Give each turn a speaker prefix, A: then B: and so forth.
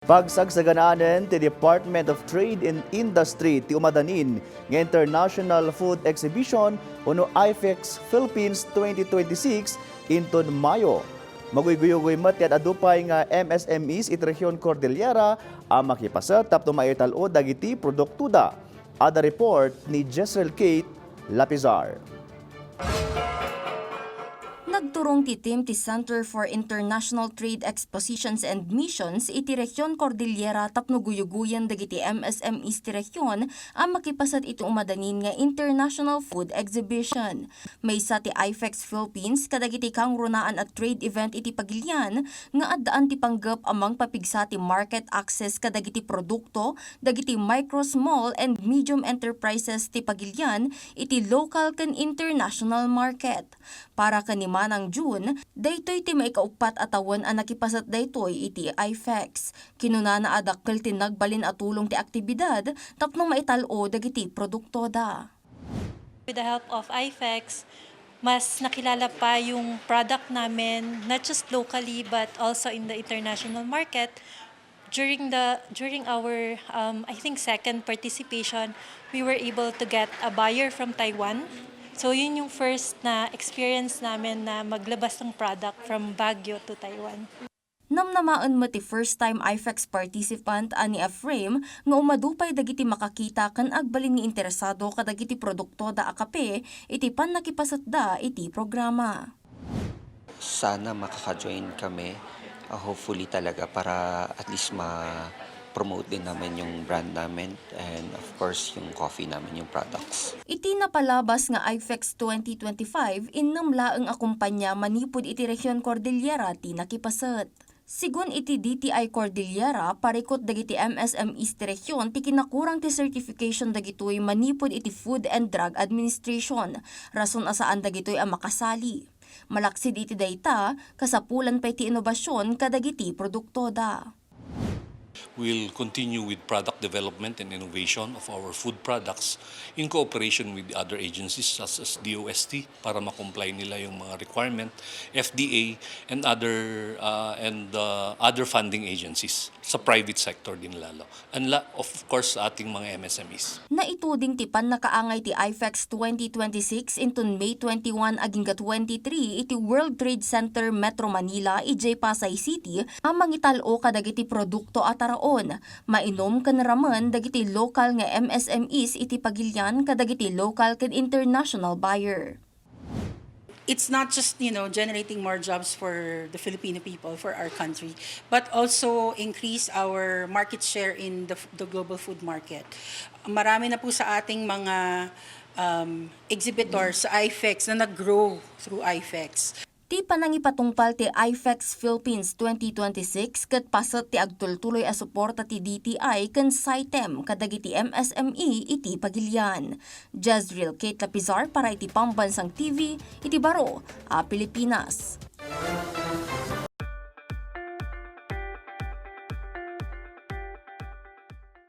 A: Pagsagsaganaan ti Department of Trade and Industry ti umadanin ng International Food Exhibition uno IFEX Philippines 2026 inton Mayo. Maguyguyogoy met at adupay nga MSMEs iti Rehiyon Cordillera ang makipaset tapno maitalo dagiti produktuda. Ada report ni Jessel Kate Lapizar.
B: Nagturong ti team ti Center for International Trade Expositions and Missions iti Rehiyon Cordillera tapno guyuguyan dagiti MSMEs ti rehiyon ang makipasat iti umadanin nga International Food Exhibition. Maysa ti IFEX Philippines kadagiti kang runaan at trade event iti pagilian nga addaan ti panggap amang papigsa ti market access kadagiti produkto dagiti micro, small and medium enterprises ti pagilian iti local ken international market. Para kanima ng June, daytoy ti maikaupat atawan ang nakipasat daytoy iti IFEX. Kinunana adakkel ti nagbalin at tulong ti aktibidad tapno maitalo dagiti produkto da.
C: With the help of IFEX, mas nakilala pa yung product namin, not just locally but also in the international market. During our I think second participation, we were able to get a buyer from Taiwan. So yun yung first na experience namin na maglabas ng product from Baguio to Taiwan.
B: Namnamaan mo ti first time IFEX participant ani Efraim nga umadupay dagiti makakita kan agbalin ni interesado kadagiti produkto da akape iti Pannakipaset da iti programa.
D: Sana makaka-join kami, hopefully talaga para at least promote din namin yung brand namin and of course yung coffee namin, yung products.
B: Iti napalabas nga IFEX 2025 innamla ang akumpanya manipud iti Rehiyon Cordillera ti nakipaset. Sigun iti DTI Cordillera parikot dagiti MSMEs ti rehiyon ti kinakurang ti certification dagitoy manipud iti Food and Drug Administration. Rason asaan dagitoy ang makasali. Malaksid iti dayta kasapulan pa iti inobasyon kadagiti produkto da.
E: We'll continue with product development and innovation of our food products in cooperation with other agencies such as DOST para ma-comply nila yung mga requirement, FDA and other funding agencies sa private sector din lalo. And of course sa ating mga MSMEs.
B: Naituding tipan nakaangay ti IFEX 2026 inton May 21 aging 23 iti World Trade Center Metro Manila ijay Pasay City ang mangitalo kadagiti produkto at araon. Mainom kan raman dagiti local nga MSMEs iti pagilyan kadagiti local ken international buyer.
F: It's not just, generating more jobs for the Filipino people, for our country, but also increase our market share in the global food market. Marami na po sa ating mga exhibitors sa IFEX na nag-grow through IFEX.
B: Ti panangipatungpal ti IFEX Philippines 2026 ket pasat ti agtultuloy a suporta ti DTI ken SITEM kadagiti MSME iti pagilian. Jezreel Kate Lapizar para iti Pambansang TV iti Baro, Pilipinas.